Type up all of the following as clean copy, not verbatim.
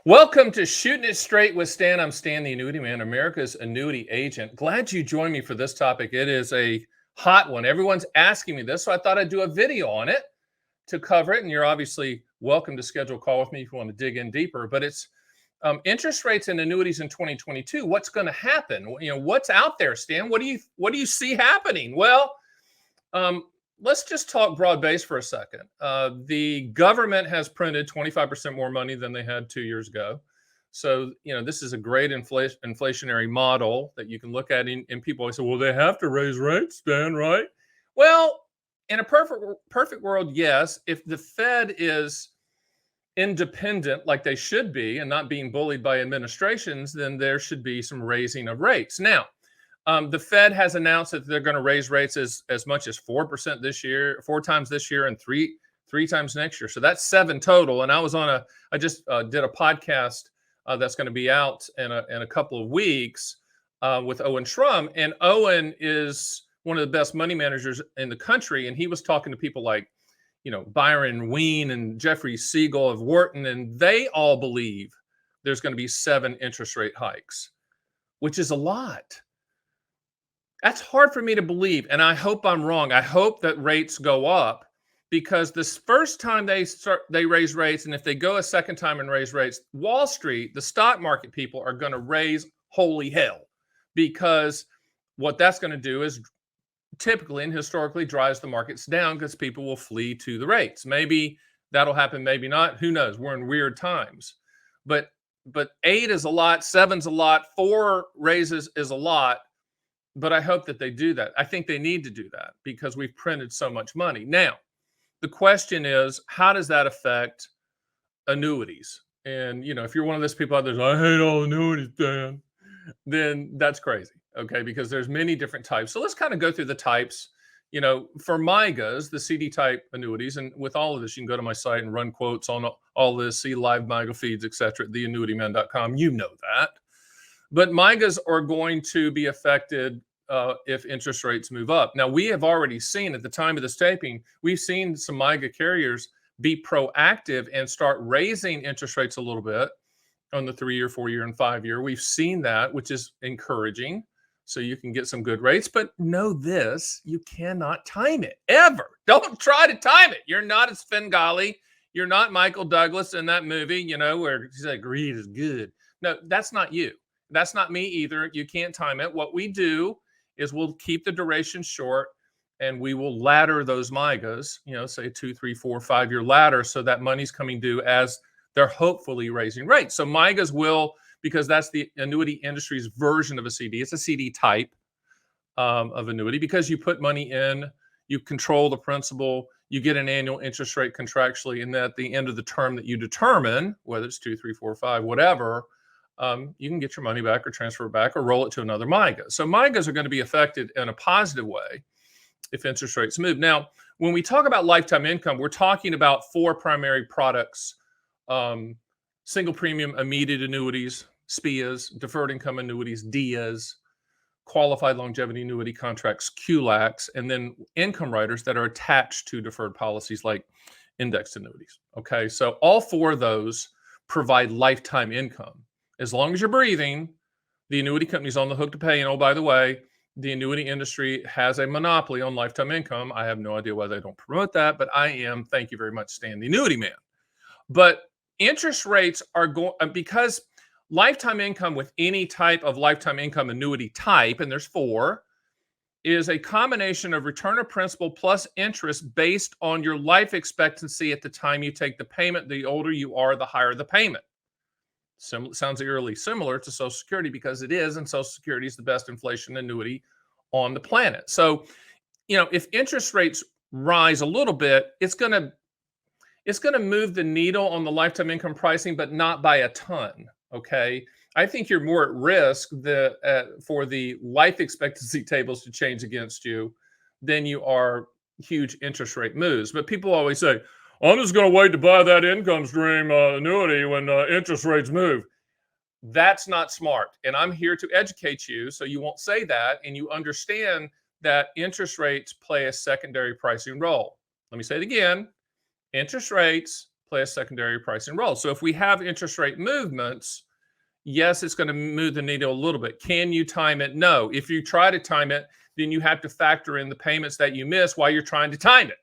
Welcome to Shooting It Straight with Stan. I'm Stan, the Annuity Man, America's annuity agent. Glad you joined me for this topic. It is a hot one. Everyone's asking me this, so I thought I'd do a video on it to cover it. And you're obviously welcome to schedule a call with me if you want to dig in deeper. But it's interest rates and annuities in 2022. What's going to happen? What's out there, Stan? What do you see happening? Well, let's just talk broad base for a second. The government has printed 25% more money than they had 2 years ago. So, this is a great inflationary model that you can look at. And people always say, well, they have to raise rates, Dan, right? Well, in a perfect world, yes. If the Fed is independent like they should be and not being bullied by administrations, then there should be some raising of rates. Now, the Fed has announced that they're going to raise rates as much as 4% this year, 4 times this year, and three times next year. So that's 7 total. And I just did a podcast that's going to be out in a couple of weeks with Owen Schrum. And Owen is one of the best money managers in the country. And he was talking to people like, Byron Ween and Jeffrey Siegel of Wharton, and they all believe there's going to be 7 interest rate hikes, which is a lot. That's hard for me to believe, and I hope I'm wrong. I hope that rates go up because this first time they raise rates, and if they go a second time and raise rates, Wall Street, the stock market people are going to raise holy hell, because what that's going to do is typically and historically drives the markets down because people will flee to the rates. Maybe that'll happen, maybe not. Who knows? We're in weird times. But 8 is a lot, 7's a lot, 4 raises is a lot. But I hope that they do that. I think they need to do that because we've printed so much money. Now, the question is, how does that affect annuities? And, if you're one of those people out there, I hate all annuities, Dan, then that's crazy, okay? Because there's many different types. So let's kind of go through the types. For MYGAs, the CD type annuities, and with all of this, you can go to my site and run quotes on all this, see live MYGA feeds, etc. at theannuityman.com. You know that. But MYGAs are going to be affected if interest rates move up. Now, we have already seen at the time of this taping, we've seen some MYGA carriers be proactive and start raising interest rates a little bit on the 3-year, 4-year, and 5-year. We've seen that, which is encouraging. So you can get some good rates. But know this, you cannot time it, ever. Don't try to time it. You're not a Svengali. You're not Michael Douglas in that movie, where he said, greed is good. No, that's not you. That's not me either. You can't time it. What we do is we'll keep the duration short and we will ladder those MYGAs, say 2, 3, 4, 5-year ladder, so that money's coming due as they're hopefully raising rates. So MYGAs will, because that's the annuity industry's version of a CD. It's a CD type of annuity because you put money in, you control the principal, you get an annual interest rate contractually, and at the end of the term that you determine, whether it's 2, 3, 4, 5, whatever, you can get your money back or transfer it back or roll it to another MYGA. So MYGAs are going to be affected in a positive way if interest rates move. Now, when we talk about lifetime income, we're talking about 4 primary products: single premium immediate annuities, SPIAs, deferred income annuities, DIAs, qualified longevity annuity contracts, QLACs, and then income riders that are attached to deferred policies like indexed annuities. Okay, so all 4 of those provide lifetime income. As long as you're breathing, the annuity company's on the hook to pay. And oh, by the way, the annuity industry has a monopoly on lifetime income. I have no idea why they don't promote that, but I am, thank you very much, Stan, the Annuity Man. But interest rates are going, because lifetime income with any type of lifetime income annuity type, and there's 4, is a combination of return of principal plus interest based on your life expectancy at the time you take the payment. The older you are, the higher the payment. Sounds eerily similar to Social Security because it is, and Social Security is the best inflation annuity on the planet. So, if interest rates rise a little bit, it's going to move the needle on the lifetime income pricing, but not by a ton. Okay, I think you're more at risk for the life expectancy tables to change against you than you are huge interest rate moves. But people always say, I'm just going to wait to buy that income stream annuity when interest rates move. That's not smart. And I'm here to educate you so you won't say that and you understand that interest rates play a secondary pricing role. Let me say it again. Interest rates play a secondary pricing role. So if we have interest rate movements, yes, it's going to move the needle a little bit. Can you time it? No. If you try to time it, then you have to factor in the payments that you miss while you're trying to time it.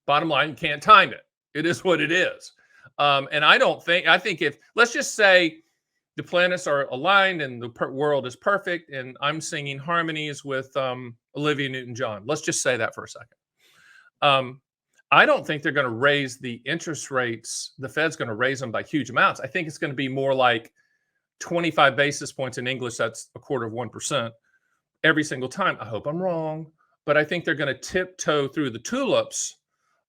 Bottom line, you can't time it. It is what it is. And I think if, let's just say the planets are aligned and the world is perfect and I'm singing harmonies with Olivia Newton-John. Let's just say that for a second. I don't think they're going to raise the interest rates. The Fed's going to raise them by huge amounts. I think it's going to be more like 25 basis points. In English, that's 1/4% every single time. I hope I'm wrong, but I think they're going to tiptoe through the tulips.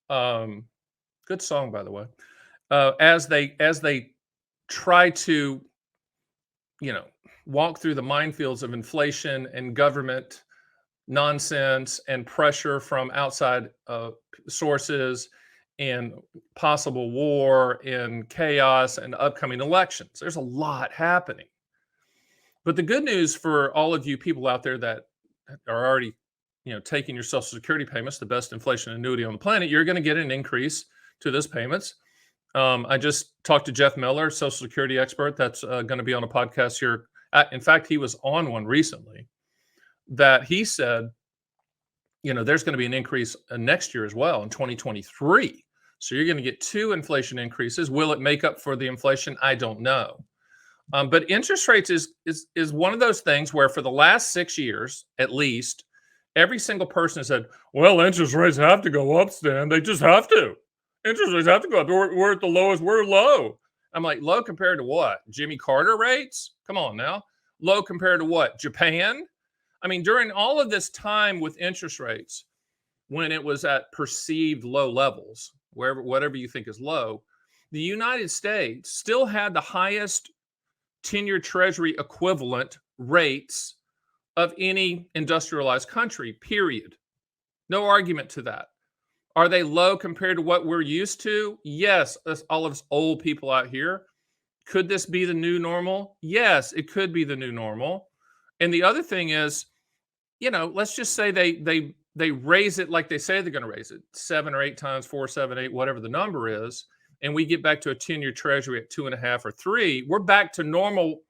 Good song, by the way. As they try to, walk through the minefields of inflation and government nonsense and pressure from outside sources and possible war and chaos and upcoming elections. There's a lot happening. But the good news for all of you people out there that are already, taking your Social Security payments, the best inflation annuity on the planet, you're going to get an increase to those payments. I just talked to Jeff Miller, Social Security expert, that's going to be on a podcast here. In fact, he was on one recently that he said, there's going to be an increase next year as well in 2023. So you're going to get 2 inflation increases. Will it make up for the inflation? I don't know. But interest rates is one of those things where for the last 6 years, at least, every single person has said, well, interest rates have to go up, Stan. They just have to. Interest rates have to go up. We're at the lowest. We're low. I'm like, low compared to what? Jimmy Carter rates? Come on now. Low compared to what? Japan? I mean, during all of this time with interest rates, when it was at perceived low levels, whatever you think is low, the United States still had the highest 10-year Treasury equivalent rates of any industrialized country, period. No argument to that. Are they low compared to what we're used to? Yes, all of us old people out here. Could this be the new normal? Yes, it could be the new normal. And the other thing is, let's just say they raise it like they say they're going to raise it 7 or 8 times, 4, 7, 8, whatever the number is, and we get back to a 10-year Treasury at 2.5 or 3. We're back to normal,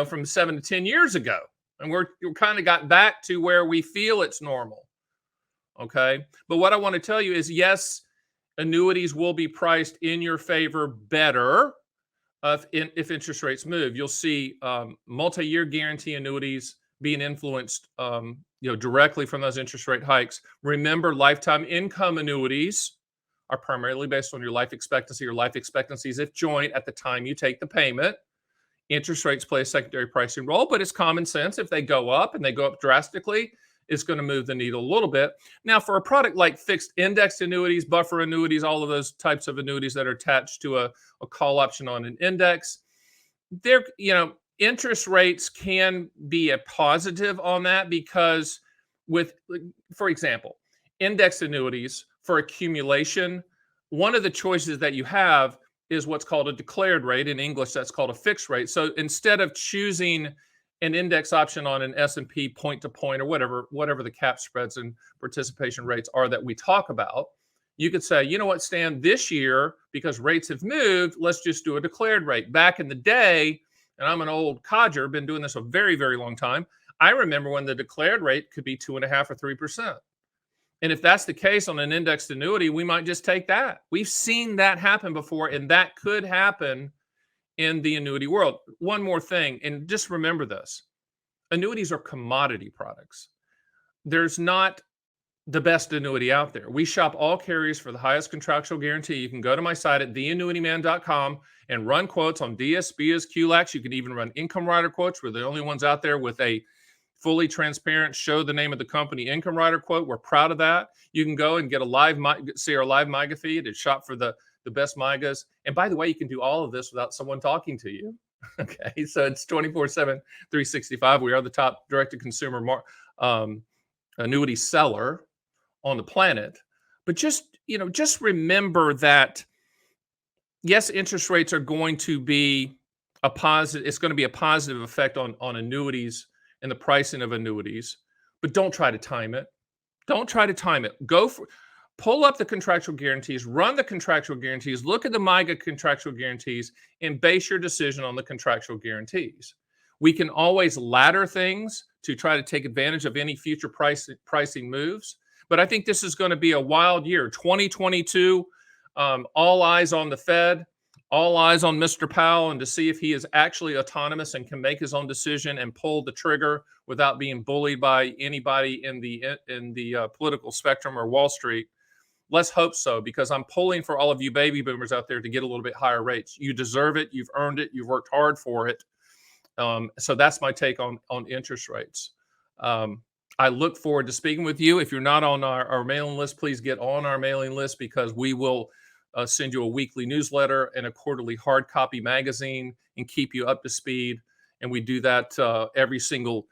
from 7 to 10 years ago, and we're kind of got back to where we feel it's normal. Okay, but what I want to tell you is, yes, annuities will be priced in your favor better if interest rates move. You'll see multi-year guarantee annuities being influenced, directly from those interest rate hikes. Remember, lifetime income annuities are primarily based on your life expectancy. Your life expectancy is if joint at the time you take the payment. Interest rates play a secondary pricing role, but it's common sense. If they go up and they go up drastically, it's going to move the needle a little bit. Now, for a product like fixed index annuities, buffer annuities, all of those types of annuities that are attached to a call option on an index, interest rates can be a positive on that because for example, index annuities for accumulation, one of the choices that you have is what's called a declared rate. In English, that's called a fixed rate. So instead of choosing an index option on an S&P point to point or whatever the cap spreads and participation rates are that we talk about, you could say, you know what, Stan, this year, because rates have moved, let's just do a declared rate. Back in the day, and I'm an old codger, been doing this a very, very long time, I remember when the declared rate could be 2.5 or 3%. And if that's the case on an indexed annuity, we might just take that. We've seen that happen before, and that could happen in the annuity world. One more thing, and just remember this. Annuities are commodity products. There's not the best annuity out there. We shop all carriers for the highest contractual guarantee. You can go to my site at theannuityman.com and run quotes on DSBs, QLACs. You can even run income rider quotes. We're the only ones out there with a fully transparent, show the name of the company income rider quote. We're proud of that. You can go and get see our live MIGA feed and shop for the best MIGAs. And by the way, you can do all of this without someone talking to you. Okay, so it's 24/7, 365. We are the top direct-to-consumer annuity seller on the planet. But just remember that, yes, interest rates are going to be a positive. It's going to be a positive effect on annuities and the pricing of annuities. But don't try to time it. Don't try to time it. pull up the contractual guarantees, run the contractual guarantees, look at the MIGA contractual guarantees, and base your decision on the contractual guarantees. We can always ladder things to try to take advantage of any future pricing moves. But I think this is going to be a wild year. 2022, all eyes on the Fed, all eyes on Mr. Powell, and to see if he is actually autonomous and can make his own decision and pull the trigger without being bullied by anybody in the political spectrum or Wall Street. Let's hope so, because I'm pulling for all of you baby boomers out there to get a little bit higher rates. You deserve it. You've earned it. You've worked hard for it. So that's my take on interest rates. I look forward to speaking with you. If you're not on our mailing list, please get on our mailing list, because we will send you a weekly newsletter and a quarterly hard copy magazine and keep you up to speed. And we do that the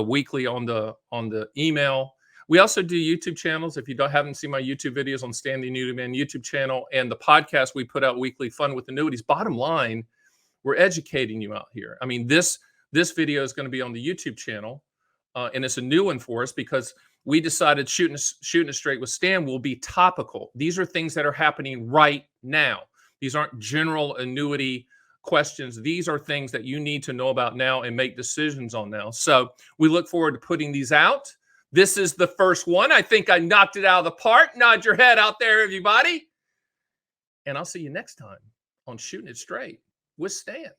weekly on the email. We also do YouTube channels. If you haven't seen my YouTube videos on Stan the Annuity Man YouTube channel, and the podcast we put out weekly, Fun with Annuities. Bottom line, we're educating you out here. I mean, this video is going to be on the YouTube channel, and it's a new one for us because we decided shooting it straight with Stan will be topical. These are things that are happening right now. These aren't general annuity questions. These are things that you need to know about now and make decisions on now. So we look forward to putting these out. This is the first one. I think I knocked it out of the park. Nod your head out there, everybody. And I'll see you next time on Shooting It Straight with Stan.